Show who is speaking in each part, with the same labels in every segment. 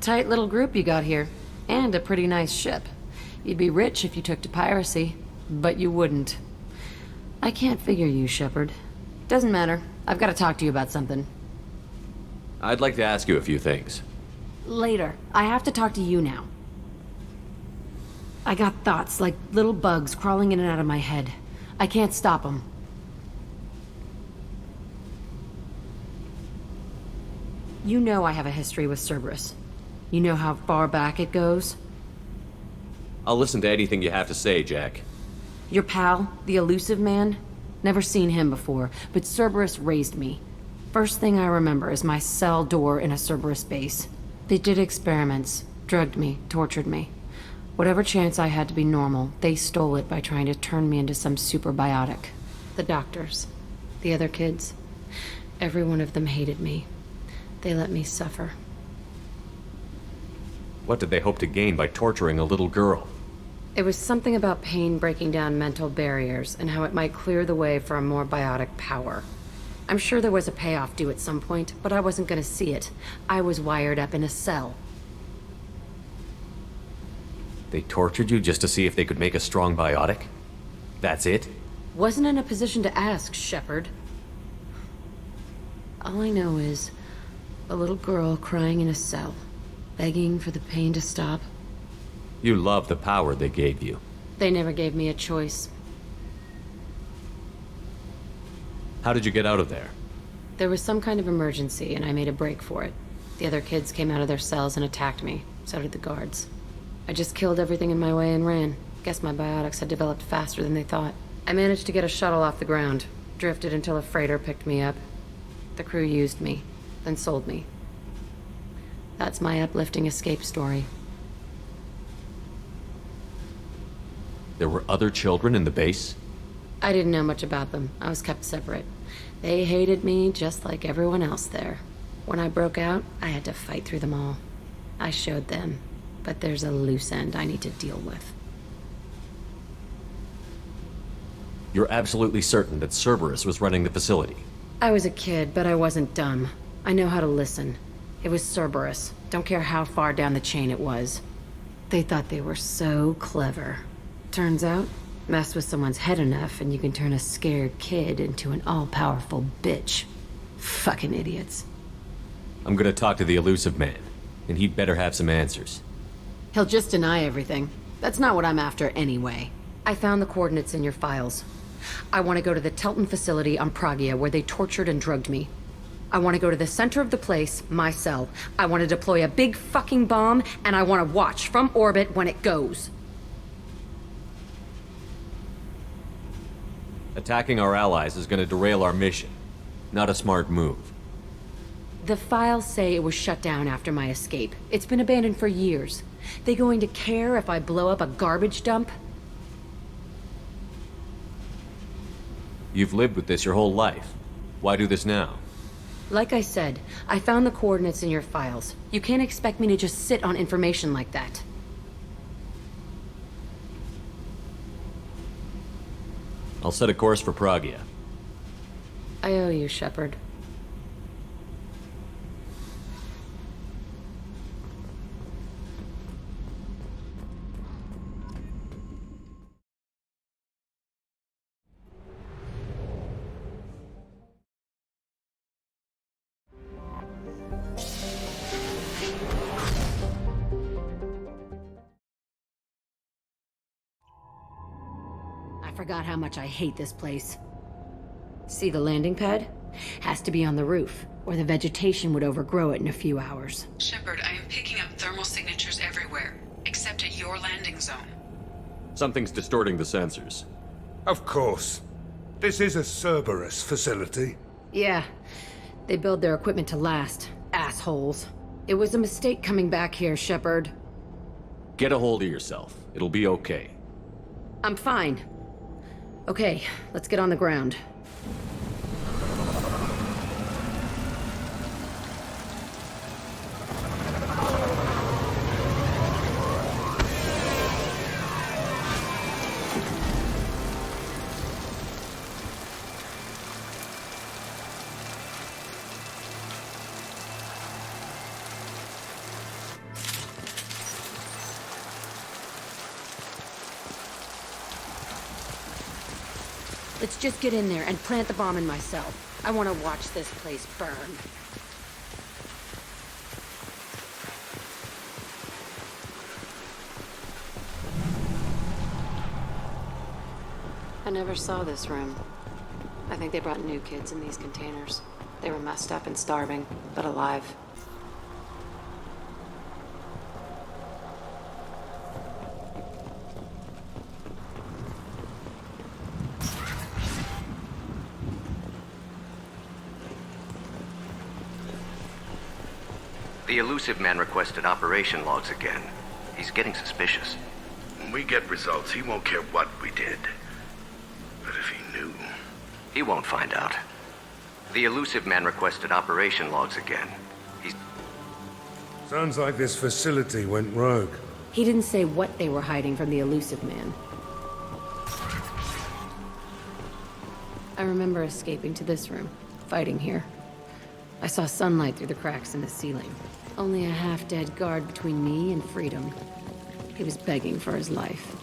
Speaker 1: Tight little group you got here. And a pretty nice ship. You'd be rich if you took to piracy, but you wouldn't. I can't figure you, Shepard. Doesn't matter. I've got to talk to you about something.
Speaker 2: I'd like to ask you a few things.
Speaker 1: Later. I have to talk to you now. I got thoughts like little bugs crawling in and out of my head. I can't stop them. You know I have a history with Cerberus. You know how far back it goes?
Speaker 2: I'll listen to anything you have to say, Jack.
Speaker 1: Your pal, the elusive man? Never seen him before, but Cerberus raised me. First thing I remember is my cell door in a Cerberus base. They did experiments, drugged me, tortured me. Whatever chance I had to be normal, they stole it by trying to turn me into some superbiotic. The doctors, the other kids, every one of them hated me. They let me suffer.
Speaker 2: What did they hope to gain by torturing a little girl?
Speaker 1: It was something about pain breaking down mental barriers and how it might clear the way for a more biotic power. I'm sure there was a payoff due at some point, but I wasn't going to see it. I was wired up in a cell.
Speaker 2: They tortured you just to see if they could make a strong biotic? That's it?
Speaker 1: Wasn't in a position to ask, Shepard. All I know is a little girl crying in a cell, begging for the pain to stop.
Speaker 2: You love the power they gave you.
Speaker 1: They never gave me a choice.
Speaker 2: How did you get out of there?
Speaker 1: There was some kind of emergency, and I made a break for it. The other kids came out of their cells and attacked me. So did the guards. I just killed everything in my way and ran. Guess my biotics had developed faster than they thought. I managed to get a shuttle off the ground. Drifted until a freighter picked me up. The crew used me, then sold me. That's my uplifting escape story.
Speaker 2: There were other children in the base?
Speaker 1: I didn't know much about them. I was kept separate. They hated me just like everyone else there. When I broke out, I had to fight through them all. I showed them, but there's a loose end I need to deal with.
Speaker 2: You're absolutely certain that Cerberus was running the facility?
Speaker 1: I was a kid, but I wasn't dumb. I know how to listen. It was Cerberus. Don't care how far down the chain it was. They thought they were so clever. Turns out, mess with someone's head enough and you can turn a scared kid into an all-powerful bitch. Fucking idiots.
Speaker 2: I'm gonna talk to the elusive man, and he'd better have some answers.
Speaker 1: He'll just deny everything. That's not what I'm after anyway. I found the coordinates in your files. I want to go to the Telton facility on Pragia where they tortured and drugged me. I want to go to the center of the place, my cell. I want to deploy a big fucking bomb, and I want to watch from orbit when it goes.
Speaker 2: Attacking our allies is gonna derail our mission. Not a smart move.
Speaker 1: The files say it was shut down after my escape. It's been abandoned for years. They going to care if I blow up a garbage dump?
Speaker 2: You've lived with this your whole life. Why do this now?
Speaker 1: Like I said, I found the coordinates in your files. You can't expect me to just sit on information like that.
Speaker 2: I'll set a course for Pragia.
Speaker 1: I owe you, Shepard. I forgot how much I hate this place. See the landing pad? Has to be on the roof, or the vegetation would overgrow it in a few hours.
Speaker 3: Shepard, I am picking up thermal signatures everywhere, except at your landing zone.
Speaker 2: Something's distorting the sensors.
Speaker 4: Of course. This is a Cerberus facility.
Speaker 1: Yeah, they build their equipment to last. Assholes. It was a mistake coming back here, Shepard.
Speaker 2: Get a hold of yourself. It'll be okay.
Speaker 1: I'm fine. Okay, let's get on the ground. Let's just get in there and plant the bomb in my cell. I want to watch this place burn. I never saw this room. I think they brought new kids in these containers. They were messed up and starving, but alive.
Speaker 5: The elusive man requested operation logs again. He's getting suspicious.
Speaker 6: When we get results, he won't care what we did. But if he knew...
Speaker 5: He won't find out. The elusive man requested operation logs again. He's...
Speaker 4: Sounds like this facility went rogue.
Speaker 1: He didn't say what they were hiding from the elusive man. I remember escaping to this room, fighting here. I saw sunlight through the cracks in the ceiling. Only a half-dead guard between me and freedom. He was begging for his life.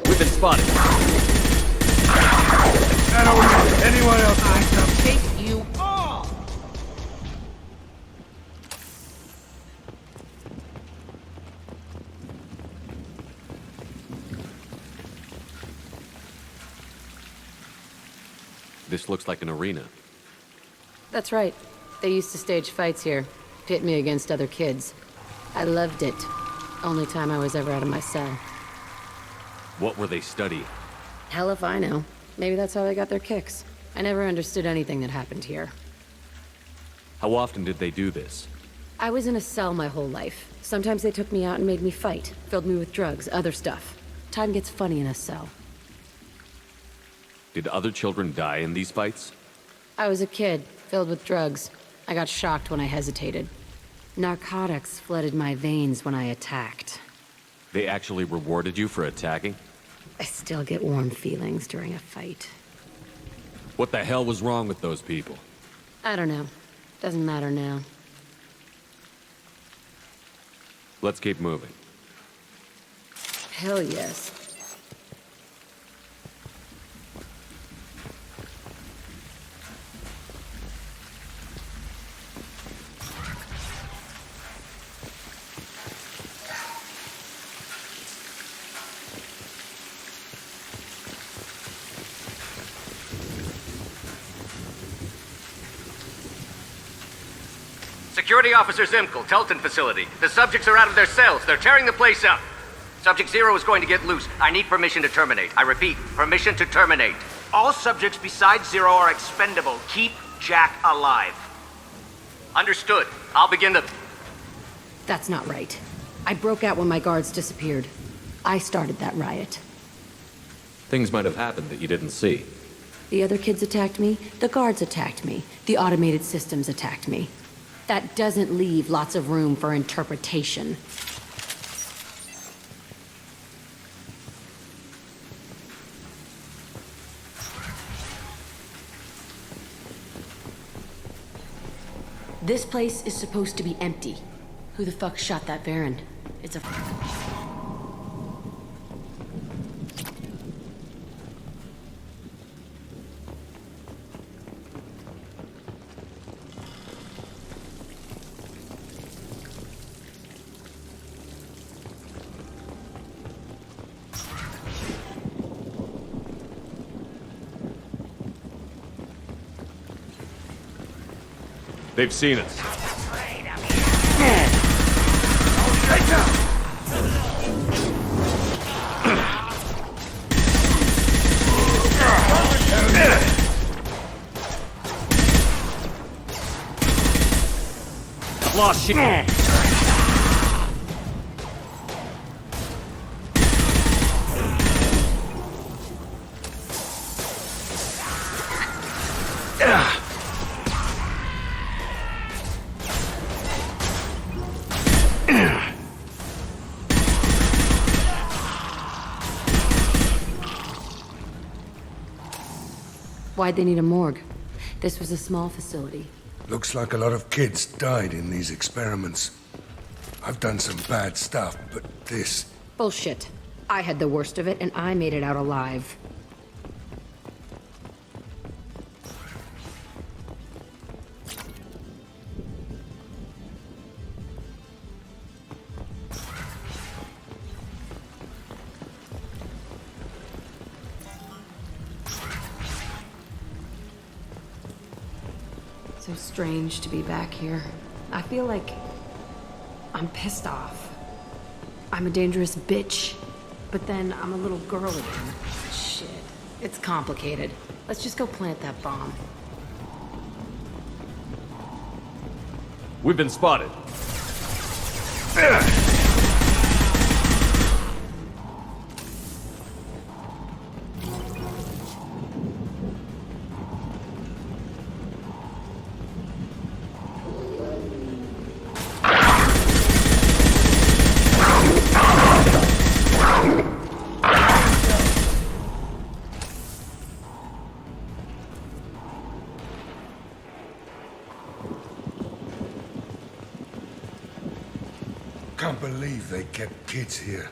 Speaker 2: We've been spotted.
Speaker 4: I don't want anyone else.
Speaker 3: I shall take you all!
Speaker 2: This looks like an arena.
Speaker 1: That's right. They used to stage fights here, pit me against other kids. I loved it. Only time I was ever out of my cell.
Speaker 2: What were they studying?
Speaker 1: Hell if I know. Maybe that's how they got their kicks. I never understood anything that happened here.
Speaker 2: How often did they do this?
Speaker 1: I was in a cell my whole life. Sometimes they took me out and made me fight, filled me with drugs, other stuff. Time gets funny in a cell.
Speaker 2: Did other children die in these fights?
Speaker 1: I was a kid, filled with drugs. I got shocked when I hesitated. Narcotics flooded my veins when I attacked.
Speaker 2: They actually rewarded you for attacking?
Speaker 1: I still get warm feelings during a fight.
Speaker 2: What the hell was wrong with those people?
Speaker 1: I don't know. Doesn't matter now.
Speaker 2: Let's keep moving.
Speaker 1: Hell yes.
Speaker 5: Security Officer Zimkel, Telton facility. The subjects are out of their cells. They're tearing the place up. Subject Zero is going to get loose. I need permission to terminate. I repeat, permission to terminate.
Speaker 7: All subjects besides Zero are expendable. Keep Jack alive.
Speaker 5: Understood. I'll begin the...
Speaker 1: That's not right. I broke out when my guards disappeared. I started that riot.
Speaker 2: Things might have happened that you didn't see.
Speaker 1: The other kids attacked me, the guards attacked me, the automated systems attacked me. That doesn't leave lots of room for interpretation. This place is supposed to be empty. Who the fuck shot that Baron? It's a...
Speaker 2: They've seen us. Lost shit.
Speaker 1: Why'd they need a morgue? This was a small facility.
Speaker 4: Looks like a lot of kids died in these experiments. I've done some bad stuff, but this...
Speaker 1: Bullshit. I had the worst of it, and I made it out alive. So strange to be back here. I feel like I'm pissed off. I'm a dangerous bitch, but then I'm a little girl again. Shit. It's complicated. Let's just go plant that bomb.
Speaker 2: We've been spotted.
Speaker 4: Can't believe they kept kids here.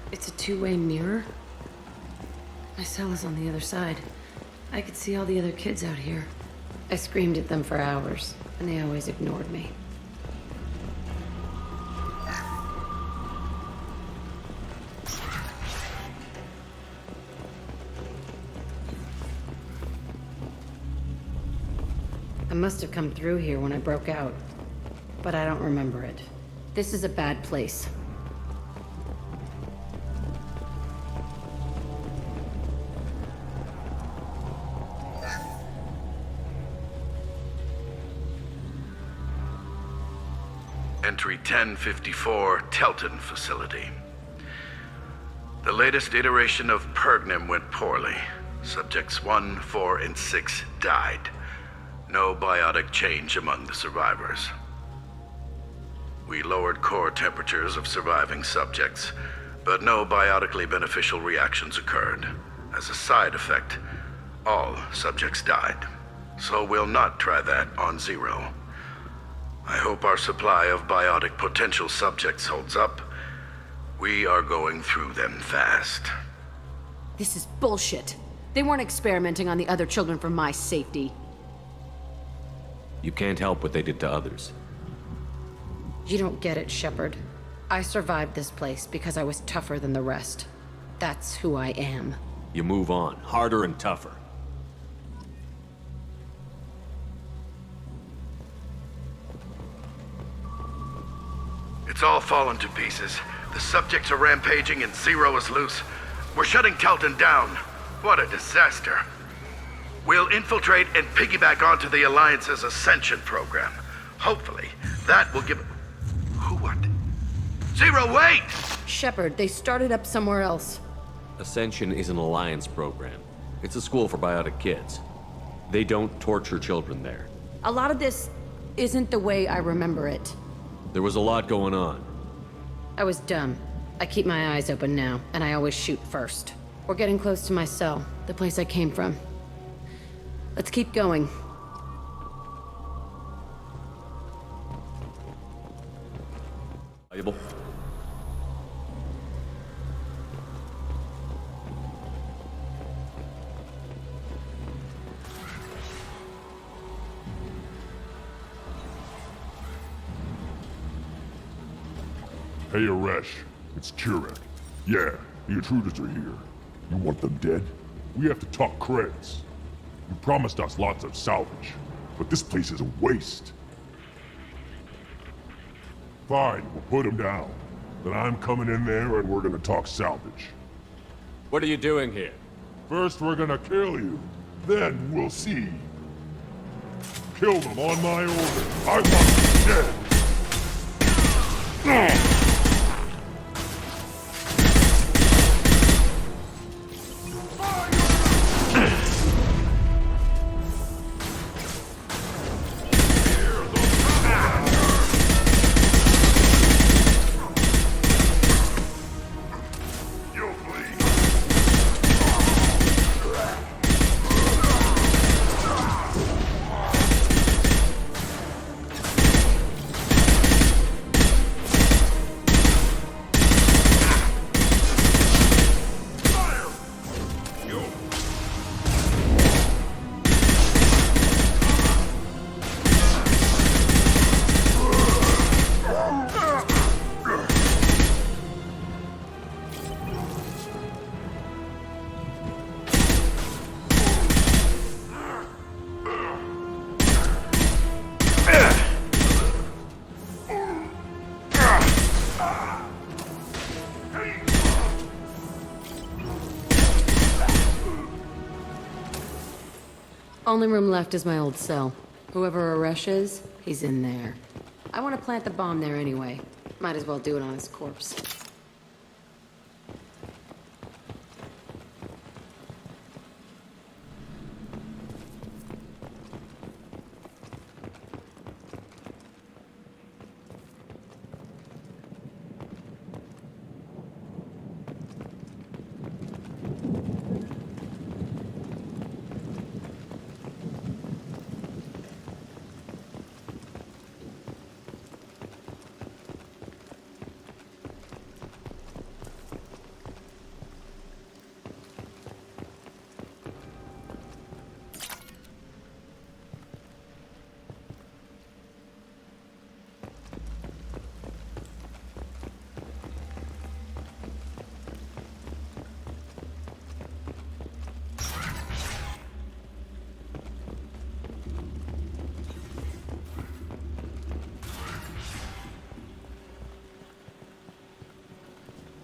Speaker 1: It's a two-way mirror? My cell is on the other side. I could see all the other kids out here. I screamed at them for hours, and they always ignored me. I must have come through here when I broke out, but I don't remember it. This is a bad place.
Speaker 6: Entry 1054, Telton Facility. The latest iteration of Pergnim went poorly. Subjects 1, 4, and 6 died. No biotic change among the survivors. We lowered core temperatures of surviving subjects, but no biotically beneficial reactions occurred. As a side effect, all subjects died. So we'll not try that on Zero. I hope our supply of biotic potential subjects holds up. We are going through them fast.
Speaker 1: This is bullshit. They weren't experimenting on the other children for my safety.
Speaker 2: You can't help what they did to others.
Speaker 1: You don't get it, Shepard. I survived this place because I was tougher than the rest. That's who I am.
Speaker 2: You move on, harder and tougher.
Speaker 6: It's all fallen to pieces. The subjects are rampaging and Zero is loose. We're shutting Telton down. What a disaster. We'll infiltrate and piggyback onto the Alliance's Ascension program. Hopefully, that will give... Who, what? Zero, wait!
Speaker 1: Shepard, they started up somewhere else.
Speaker 2: Ascension is an Alliance program. It's a school for biotic kids. They don't torture children there.
Speaker 1: A lot of this isn't the way I remember it.
Speaker 2: There was a lot going on.
Speaker 1: I was dumb. I keep my eyes open now, and I always shoot first. We're getting close to my cell, the place I came from. Let's keep going.
Speaker 2: Valuable.
Speaker 8: Hey, Aresh. It's Kurek. Yeah, the intruders are here. You want them dead? We have to talk creds. You promised us lots of salvage, but this place is a waste. Fine, we'll put them down. Then I'm coming in there and we're gonna talk salvage.
Speaker 2: What are you doing here?
Speaker 8: First we're gonna kill you, then we'll see. Kill them on my order. I want them dead.
Speaker 1: Only room left is my old cell. Whoever Aresh is, he's in there. I want to plant the bomb there anyway. Might as well do it on his corpse.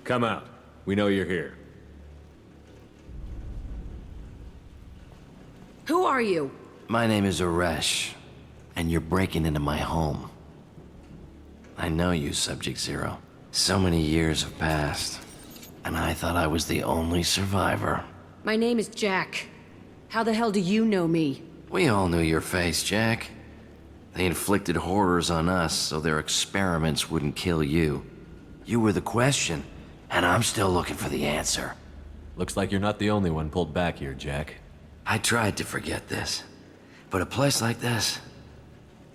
Speaker 2: Come out. We know you're here.
Speaker 1: Who are you?
Speaker 9: My name is Aresh, and you're breaking into my home. I know you, Subject Zero. So many years have passed, and I thought I was the only survivor.
Speaker 1: My name is Jack. How the hell do you know me?
Speaker 9: We all knew your face, Jack. They inflicted horrors on us so their experiments wouldn't kill you. You were the question, and I'm still looking for the answer.
Speaker 2: Looks like you're not the only one pulled back here, Jack.
Speaker 9: I tried to forget this, but a place like this,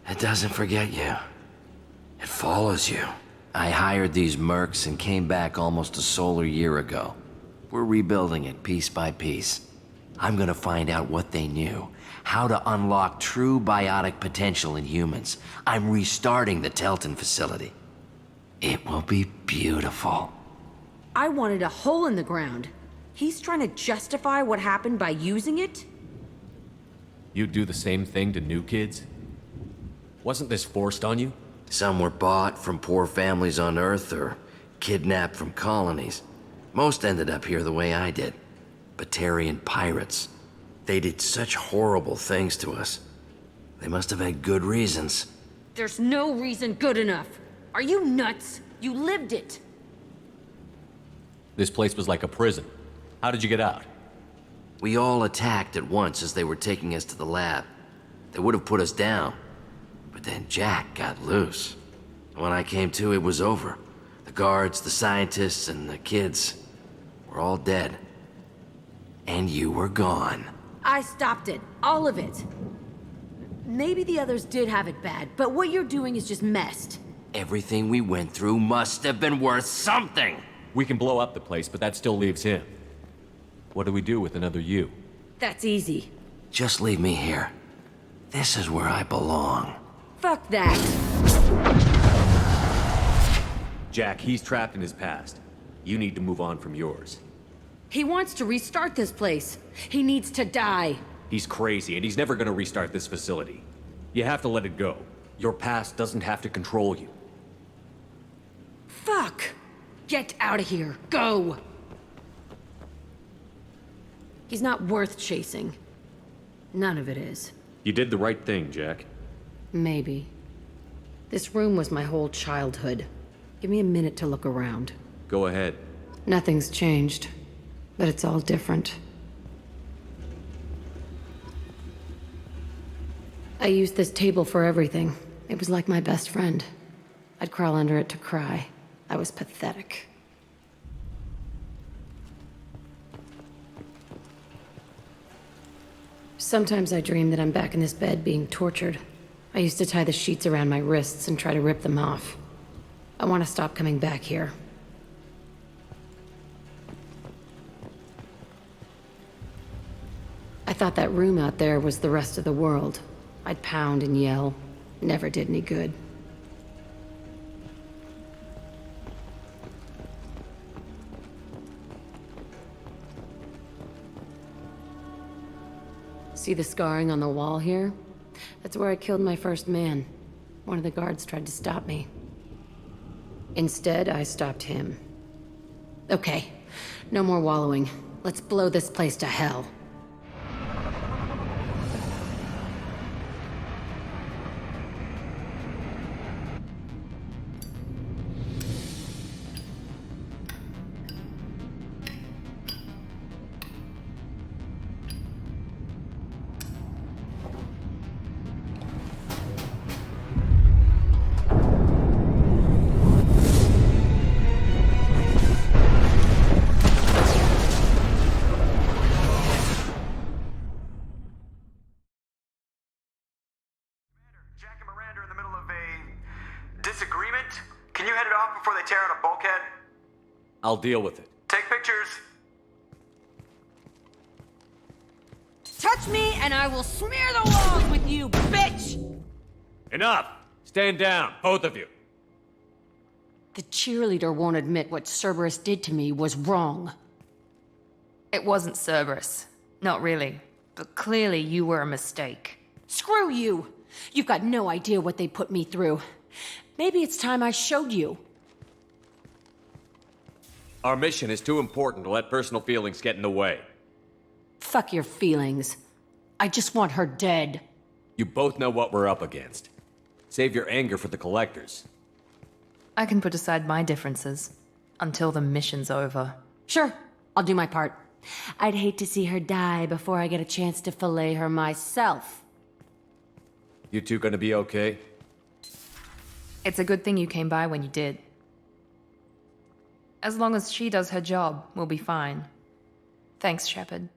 Speaker 9: it doesn't forget you. It follows you. I hired these mercs and came back almost a solar year ago. We're rebuilding it piece by piece. I'm gonna find out what they knew, how to unlock true biotic potential in humans. I'm restarting the Telton facility. It will be beautiful.
Speaker 1: I wanted a hole in the ground. He's trying to justify what happened by using it?
Speaker 2: You'd do the same thing to new kids? Wasn't this forced on you?
Speaker 9: Some were bought from poor families on Earth or kidnapped from colonies. Most ended up here the way I did. Batarian pirates. They did such horrible things to us. They must have had good reasons.
Speaker 1: There's no reason good enough. Are you nuts? You lived it.
Speaker 2: This place was like a prison. How did you get out?
Speaker 9: We all attacked at once as they were taking us to the lab. They would have put us down. But then Jack got loose. When I came to, it was over. The guards, the scientists, and the kids were all dead. And you were gone.
Speaker 1: I stopped it. All of it. Maybe the others did have it bad, but what you're doing is just messed.
Speaker 9: Everything we went through must have been worth something!
Speaker 2: We can blow up the place, but that still leaves him. What do we do with another you?
Speaker 1: That's easy.
Speaker 9: Just leave me here. This is where I belong.
Speaker 1: Fuck that.
Speaker 2: Jack, he's trapped in his past. You need to move on from yours.
Speaker 1: He wants to restart this place. He needs to die.
Speaker 2: He's crazy, and he's never gonna restart this facility. You have to let it go. Your past doesn't have to control you.
Speaker 1: Fuck! Get out of here. Go! He's not worth chasing. None of it is.
Speaker 2: You did the right thing, Jack.
Speaker 1: Maybe. This room was my whole childhood. Give me a minute to look around.
Speaker 2: Go ahead.
Speaker 1: Nothing's changed, but it's all different. I used this table for everything. It was like my best friend. I'd crawl under it to cry. I was pathetic. Sometimes I dream that I'm back in this bed being tortured. I used to tie the sheets around my wrists and try to rip them off. I want to stop coming back here. I thought that room out there was the rest of the world. I'd pound and yell. Never did any good. See the scarring on the wall here? That's where I killed my first man. One of the guards tried to stop me. Instead, I stopped him. Okay, no more wallowing. Let's blow this place to hell.
Speaker 10: disagreement? Can you head it off before they tear out a bulkhead?
Speaker 2: I'll deal with it.
Speaker 10: Take pictures.
Speaker 1: Touch me and I will smear the walls with you, bitch!
Speaker 2: Enough! Stand down, both of you.
Speaker 1: The cheerleader won't admit what Cerberus did to me was wrong.
Speaker 11: It wasn't Cerberus. Not really. But clearly you were a mistake.
Speaker 1: Screw you! You've got no idea what they put me through. Maybe it's time I showed you.
Speaker 2: Our mission is too important to let personal feelings get in the way.
Speaker 1: Fuck your feelings. I just want her dead.
Speaker 2: You both know what we're up against. Save your anger for the collectors.
Speaker 11: I can put aside my differences until the mission's over.
Speaker 1: Sure, I'll do my part. I'd hate to see her die before I get a chance to fillet her myself.
Speaker 2: You two gonna be okay?
Speaker 11: It's a good thing you came by when you did. As long as she does her job, we'll be fine. Thanks, Shepard.